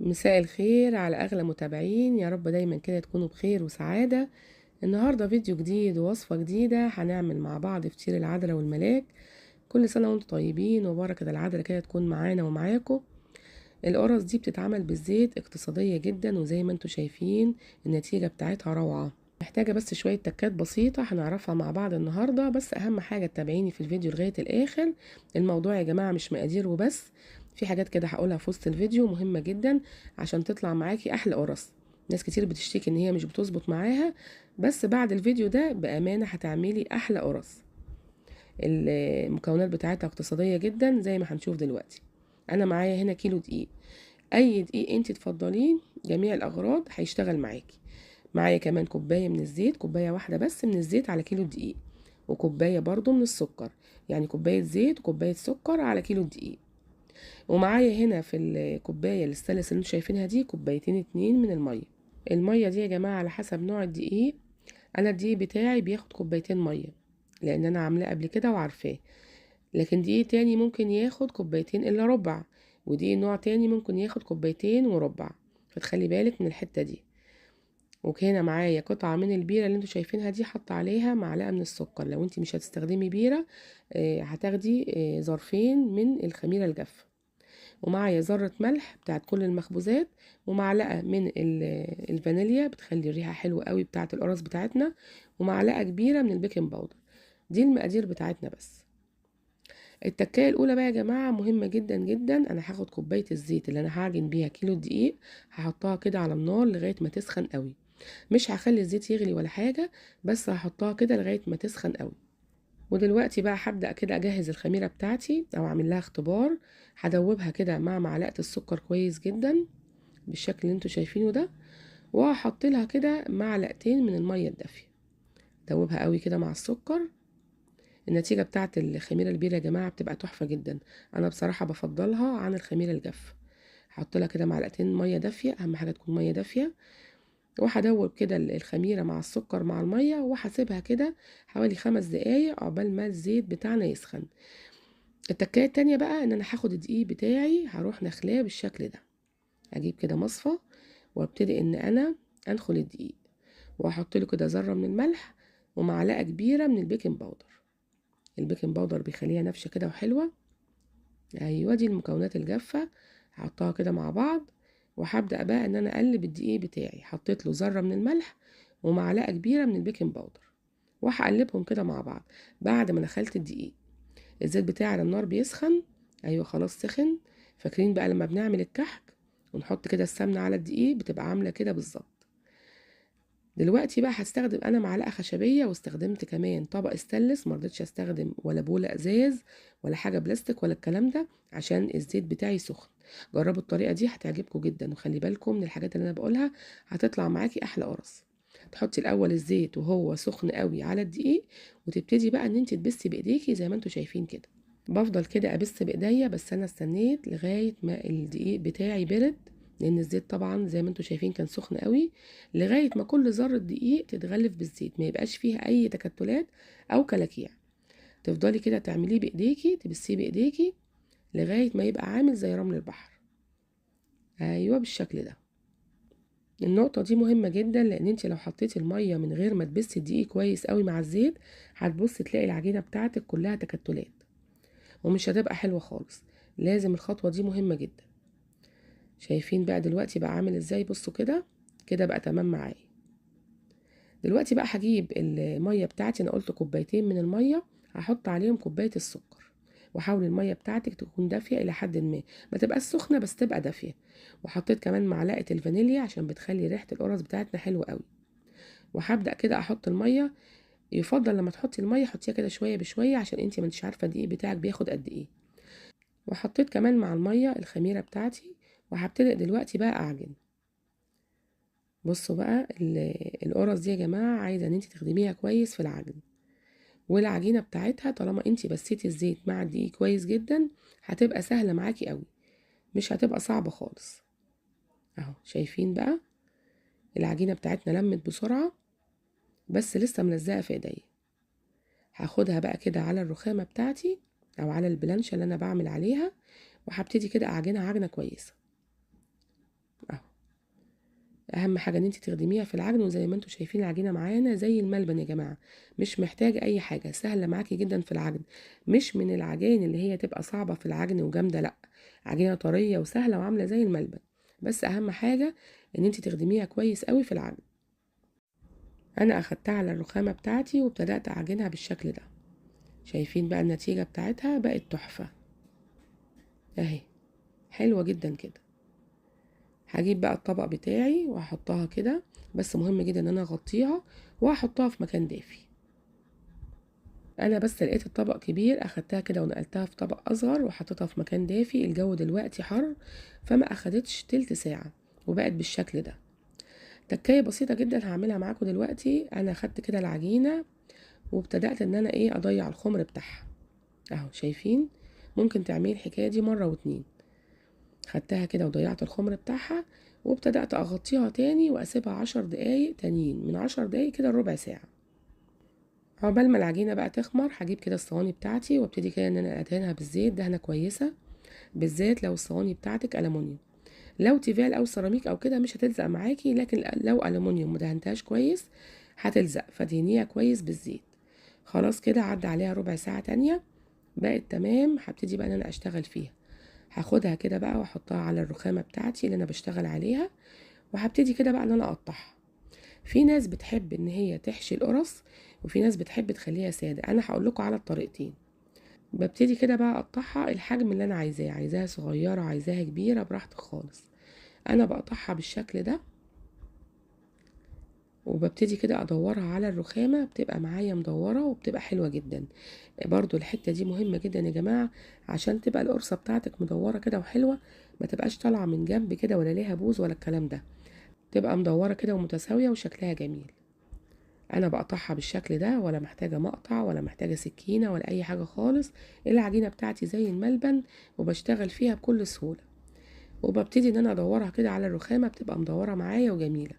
مساء الخير على أغلى متابعين، يا رب دايما كده تكونوا بخير وسعادة. النهاردة فيديو جديد ووصفة جديدة هنعمل مع بعض فطير العذراء والملاك. كل سنة وانتم طيبين وبركة العذراء كده تكون معانا ومعاكم. القرص دي بتتعمل بالزيت، اقتصادية جدا وزي ما انتم شايفين النتيجة بتاعتها روعة. محتاجة بس شوية تكات بسيطة هنعرفها مع بعض النهاردة، بس أهم حاجة تتابعيني في الفيديو لغاية الآخر. الموضوع يا جماعة مش مقادير وبس، في حاجات كده هقولها في وسط الفيديو مهمة جدا عشان تطلع معاكي أحلى قرص. ناس كتير بتشتكي إن هي مش بتظبط معاها، بس بعد الفيديو ده بأمانة هتعملي أحلى قرص. المكونات بتاعتها اقتصادية جدا زي ما هنشوف دلوقتي. أنا معايا هنا كيلو دقيق، أي دقيق انت تفضليه، جميع الأغراض هيشتغل معاكي. معايا كمان كوباية من الزيت، كوباية واحدة بس من الزيت على كيلو دقيق، وكوباية برضو من السكر، يعني كوباية زيت وكوباية سكر على كيلو دقيق. ومعايا هنا في الكوباية الستانلس اللي انتوا شايفينها دي كوبايتين اتنين من المية. المية دي يا جماعة على حسب نوع الدقيق. انا الدقيق بتاعي بياخد كوبايتين مية لان انا عاملاه قبل كده وعارفاه، لكن دقيق تاني ممكن ياخد كوبايتين الا ربع، ودقيق نوع تاني ممكن ياخد كوبايتين وربع، فتخلي بالك من الحتة دي. وهنا معايا قطعة من البيرة اللي انتوا شايفينها دي، حط عليها معلقة من السكر. لو انت مش هتستخدمي بيرة هتاخدي ظرفين من الخميرة الجافة. ومعايا ذرة ملح بتاعت كل المخبوزات، ومعلقة من الفانيليا بتخلي الريحة حلوة قوي بتاعت القرص بتاعتنا، ومعلقة كبيرة من البيكنج باودر. دي المقادير بتاعتنا بس. التكايه الاولى بقى يا جماعه مهمه جدا جدا. انا هاخد كوبايه الزيت اللي انا هعجن بيها كيلو الدقيق، هحطها كده على النار لغايه ما تسخن قوي. مش هخلي الزيت يغلي ولا حاجه، بس هحطها كده لغايه ما تسخن قوي. ودلوقتي بقى هبدا كده اجهز الخميره بتاعتي او اعمل لها اختبار. هدوبها كده مع معلقه السكر كويس جدا بالشكل اللي انتوا شايفينه ده، وهحط لها كده معلقتين من الميه الدافيه. دوبها قوي كده مع السكر. النتيجة بتاعت الخميرة البيرة يا جماعة بتبقى تحفة جدا. أنا بصراحة بفضلها عن الخميرة الجاف. هحط لها كده معلقتين مية دافية، أهم حاجة تكون مية دافية. وهدوب كده الخميرة مع السكر مع المية، وهسيبها كده حوالي 5 دقايق عقبال ما الزيت بتاعنا يسخن. التكاية التانية بقى إن أنا هاخد الدقيق بتاعي هروح نخلاه بالشكل ده. أجيب كده مصفى وابتدي إن أنا أنخل الدقيق، وهحط له كده ذرة من الملح ومعلقة كبيرة من البيكنج باودر. البيكنج باودر بيخليها نافشة كده وحلوة. ايوه دي المكونات الجافة، هحطها كده مع بعض. وهبدأ بقى ان انا اقلب الدقيق بتاعي، حطيت له ذرة من الملح ومعلقة كبيرة من البيكنج باودر، وهقلبهم كده مع بعض. بعد ما دخلت الدقيق، الزيت بتاعي على النار بيسخن. ايوه خلاص سخن. فاكرين بقى لما بنعمل الكحك ونحط كده السمنة على الدقيق بتبقى عاملة كده بالظبط. دلوقتي بقى هستخدم انا معلقه خشبيه، واستخدمت كمان طبق استانلس، مرضتش استخدم ولا بوله ازاز ولا حاجه بلاستيك ولا الكلام ده عشان الزيت بتاعي سخن. جربوا الطريقه دي هتعجبكم جدا، وخلي بالكم من الحاجات اللي انا بقولها هتطلع معاكي احلى قرص. تحطي الاول الزيت وهو سخن قوي على الدقيق، وتبتدي بقى ان انت تبسي بايديكي زي ما انتوا شايفين كده. بفضل كده ابس بايديا، بس انا استنيت لغايه ما الدقيق بتاعي برد، لان الزيت طبعا زي ما انتوا شايفين كان سخن قوي. لغايه ما كل ذره دقيق تتغلف بالزيت، ما يبقاش فيها اي تكتلات او كلاكيع. تفضلي كده تعمليه بايديكي، تبسيه بايديكي لغايه ما يبقى عامل زي رمل البحر. ايوه بالشكل ده. النقطه دي مهمه جدا، لان انت لو حطيتي الميه من غير ما تبسي الدقيق كويس قوي مع الزيت، هتبص تلاقي العجينه بتاعتك كلها تكتلات ومش هتبقى حلوه خالص. لازم الخطوه دي مهمه جدا. شايفين بقى دلوقتي بقى عامل ازاي؟ بصوا كده، كده بقى تمام معايا. دلوقتي بقى هجيب الميه بتاعتي، انا قلت كوبايتين من الميه، هحط عليهم كوبايه السكر. وحاول الميه بتاعتك تكون دافيه الى حد ما تبقاش سخنه بس تبقى دافيه. وحطيت كمان معلقه الفانيليا عشان بتخلي ريحه القرص بتاعتنا حلوه قوي. وهبدا كده احط الميه. يفضل لما تحطي الميه حطيها كده شويه بشويه، عشان انتي ما انتش عارفه الدقيق بتاعك بياخد قد ايه. وحطيت كمان مع الميه الخميره بتاعتي، وهبتدئ دلوقتي بقى اعجن. بصوا بقى القرص دي يا جماعه عايزه ان انتي تخدميها كويس في العجن. والعجينه بتاعتها طالما انتي بسيتي الزيت مع الدقيق كويس جدا هتبقى سهله معاكي قوي، مش هتبقى صعبه خالص. اهو شايفين بقى العجينه بتاعتنا لمت بسرعه، بس لسه ملزقه في ايديا. هاخدها بقى كده على الرخامه بتاعتي او على البلانشه اللي انا بعمل عليها، وهبتدي كده اعجنها عجنه كويسه. اهم حاجه ان انت تخدميها في العجن، وزي ما انتم شايفين العجينه معانا زي الملبن يا جماعه، مش محتاجه اي حاجه، سهله معاكي جدا في العجن. مش من العجائن اللي هي تبقى صعبه في العجن وجامده، لا، عجينه طريه وسهله وعامله زي الملبن، بس اهم حاجه ان انت تخدميها كويس قوي في العجن. انا اخدتها على الرخامه بتاعتي وابتدات اعجنها بالشكل ده. شايفين بقى النتيجه بتاعتها بقت تحفه اهي، حلوه جدا كده. هجيب بقى الطبق بتاعي وهحطها كده، بس مهم جدا ان انا اغطيها وهحطها في مكان دافي. انا بس لقيت الطبق كبير، اخدتها كده ونقلتها في طبق اصغر وحطيتها في مكان دافي. الجو دلوقتي حر، فما اخدتش تلت ساعة وبقت بالشكل ده. تكاية بسيطة جدا هعملها معاكم دلوقتي. انا خدت كده العجينة وابتدأت ان انا اضيع الخمر بتاعها اهو، شايفين؟ ممكن تعملي الحكاية دي مرة واتنين. خدتها كده وضيعت الخمر بتاعها وابتدأت اغطيها تاني واسيبها 10 دقايق تانيين، من 10 دقايق كده لربع ساعة. عقبال ما العجينة بقى تخمر هجيب كده الصواني بتاعتي وابتدي كده ان انا ادهنها بالزيت دهنة كويسة، بالذات لو الصواني بتاعتك ألمونيوم. لو تيفال او سيراميك او كده مش هتلزق معاكي، لكن لو ألمونيوم مدهنتهاش كويس هتلزق، فدهنيها كويس بالزيت. خلاص كده عدى عليها ربع ساعة تانية، بقت تمام. هبتدي بقى ان انا اشتغل فيها. هاخدها كده بقى واحطها على الرخامة بتاعتي اللي انا بشتغل عليها، وهبتدي كده بقى ان انا اقطعها. في ناس بتحب ان هي تحشي القرص، وفي ناس بتحب تخليها سادة. انا هقول لكم على الطريقتين. ببتدي كده بقى اقطعها الحجم اللي انا عايزاه، عايزاها صغيرة عايزاها كبيرة براحتك خالص. انا بقطعها بالشكل ده، وببتدي كده ادورها على الرخامة، بتبقى معايا مدورة وبتبقى حلوة جدا. برضو الحتة دي مهمة جدا يا جماعة، عشان تبقى القرصة بتاعتك مدورة كده وحلوة، ما تبقاش طالعة من جنب كده ولا ليها بوز ولا الكلام ده، تبقى مدورة كده ومتساوية وشكلها جميل. انا بقطعها بالشكل ده، ولا محتاجة مقطع ولا محتاجة سكينة ولا اي حاجة خالص. العجينة بتاعتي زي الملبن وبشتغل فيها بكل سهولة. وببتدي ان انا ادورها كده على الرخامة، بتبقى مدورة معايا وجميلة.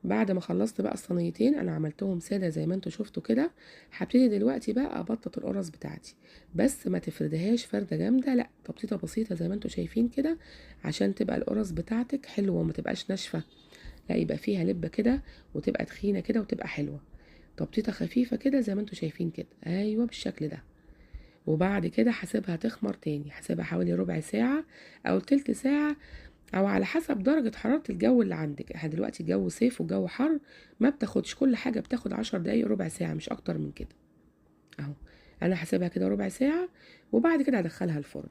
بعد ما خلصت بقى الصينيتين انا عملتهم سادة زي ما انتوا شفتوا كده، هبتدي دلوقتي بقى ابطط القرص بتاعتي. بس ما تفردهاش فردة جامدة، لا، تبطيطة بسيطة زي ما انتوا شايفين كده، عشان تبقى القرص بتاعتك حلوة وما تبقاش ناشفة، لا، يبقى فيها لبة كده وتبقى تخينة كده وتبقى حلوة. تبطيطة خفيفة كده زي ما انتوا شايفين كده، ايوه بالشكل ده. وبعد كده هسيبها تخمر تاني، هسيبها حوالي ربع ساعة او تلت ساعة، او على حسب درجة حرارة الجو اللي عندك. احنا دلوقتي الجو صيف والجو حر، ما بتاخدش كل حاجة، بتاخد 10 دقايق ربع ساعة مش اكتر من كده اهو. انا هسيبها كده ربع ساعة وبعد كده هدخلها الفرن.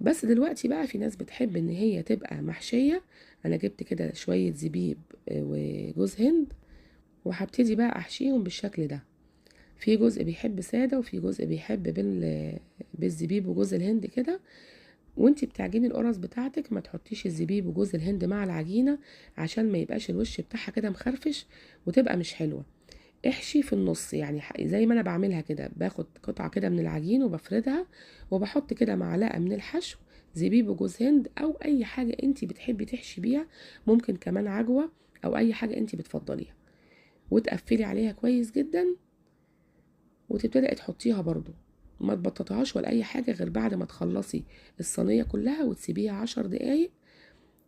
بس دلوقتي بقى في ناس بتحب ان هي تبقى محشية. انا جبت كده شوية زبيب وجوز هند، وهبتدي بقى احشيهم بالشكل ده. في جزء بيحب سادة وفي جزء بيحب بالزبيب وجوز الهند كده. وانتي بتعجني القرص بتاعتك ما تحطيش الزبيب وجوز الهند مع العجينة، عشان ما يبقاش الوش بتاعها كده مخرفش وتبقى مش حلوة. احشي في النص، يعني زي ما انا بعملها كده، باخد قطعة كده من العجين وبفردها وبحط كده معلقة من الحشو زبيب وجوز هند او اي حاجة انتي بتحبي تحشي بيها، ممكن كمان عجوة او اي حاجة انتي بتفضليها، وتقفلي عليها كويس جدا وتبتدئي تحطيها برضو. ما تبططهاش ولا اي حاجة غير بعد ما تخلصي الصينية كلها وتسيبيها 10 دقايق،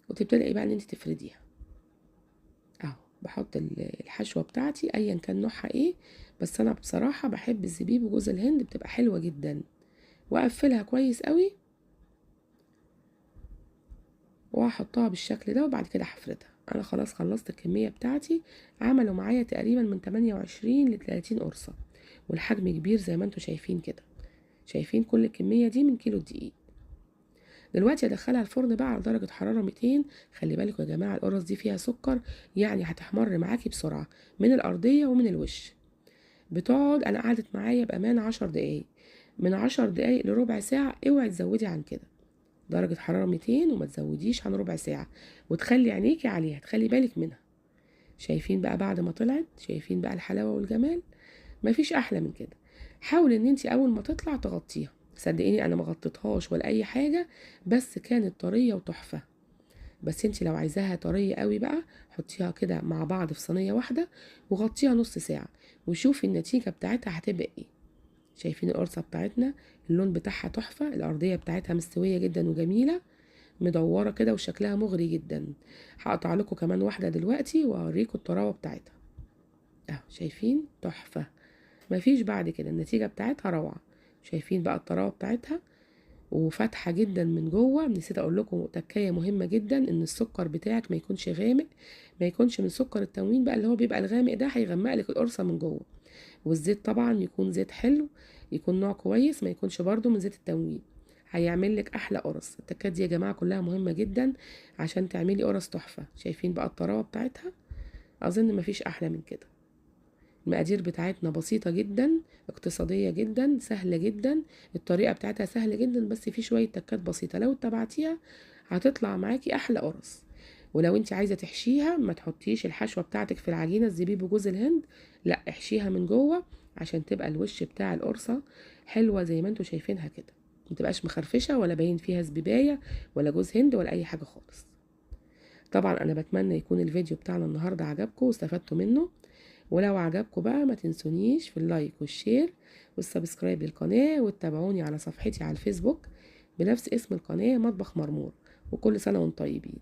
وتبتدئي بقى ان انت تفرديها اهو. بحط الحشوة بتاعتي ايا كان نوعها ايه، بس انا بصراحة بحب الزبيب وجوز الهند، بتبقى حلوة جدا. واقفلها كويس قوي وهحطها بالشكل ده، وبعد كده هفردها. انا خلاص خلصت الكمية بتاعتي، عملوا معايا تقريبا من 28 ل 30 قرصة، والحجم كبير زي ما انتوا شايفين كده. شايفين كل الكمية دي من كيلو دقيق. دلوقتي ادخلها الفرن بقى على درجة حرارة 200. خلي بالكم يا جماعة القرص دي فيها سكر، يعني هتحمر معاكي بسرعة من الأرضية ومن الوش. بتقعد، أنا قعدت معايا بأمان 10 دقايق، من 10 دقايق لربع ساعة. اوعي تزودي عن كده، درجة حرارة 200 وما تزوديش عن ربع ساعة، وتخلي عينيكي عليها، تخلي بالك منها. شايفين بقى بعد ما طلعت؟ شايفين بقى الحلاوة والجمال؟ مفيش أحلى من كده. حاول ان انت اول ما تطلع تغطيها. صدقيني انا ما غطيتهاش ولا اي حاجه، بس كانت طريه وتحفه. بس انت لو عايزاها طريه قوي بقى، حطيها كده مع بعض في صينيه واحده وغطيها نص ساعه، وشوفي النتيجه بتاعتها هتبقى ايه. شايفين القرصه بتاعتنا؟ اللون بتاعها تحفه، الارضيه بتاعتها مستويه جدا وجميله. مدوره كده وشكلها مغري جدا. هقطع لكم كمان واحده دلوقتي واوريكم الطراوه بتاعتها اهو، شايفين؟ تحفه. مفيش بعد كده، النتيجه بتاعتها روعه. شايفين بقى الطراوه بتاعتها وفاتحه جدا من جوه. نسيت اقول لكم تكايه مهمه جدا، ان السكر بتاعك ما يكونش غامق، ما يكونش من سكر التموين بقى اللي هو بيبقى الغامق ده، هيغمق لك القرصه من جوه. والزيت طبعا يكون زيت حلو، يكون نوع كويس، ما يكونش برضو من زيت التموين، هيعمل لك احلى قرص. التكات دي يا جماعه كلها مهمه جدا عشان تعملي قرص تحفه. شايفين بقى الطراوه بتاعتها؟ اظن مفيش احلى من كده. المقادير بتاعتنا بسيطة جدا، اقتصادية جدا، سهلة جدا. الطريقة بتاعتها سهلة جدا، بس في شوية تكات بسيطة لو اتبعتيها هتطلع معاكي احلى قرص. ولو انت عايزة تحشيها، ما تحطيش الحشوة بتاعتك في العجينة الزبيب وجوز الهند، لا احشيها من جوه عشان تبقى الوش بتاع القرصة حلوة زي ما انتوا شايفينها كده، ما تبقاش مخرفشة ولا باين فيها زبيباية ولا جوز هند ولا اي حاجة خالص. طبعا انا بتمنى يكون الفيديو بتاعنا النهاردة عجبكم واستفدتوا منه. ولو عجبكم بقى ما تنسونيش في اللايك والشير والسبسكرايب للقناة، وتتابعوني على صفحتي على الفيسبوك بنفس اسم القناة مطبخ مرمور. وكل سنة وانتم طيبين.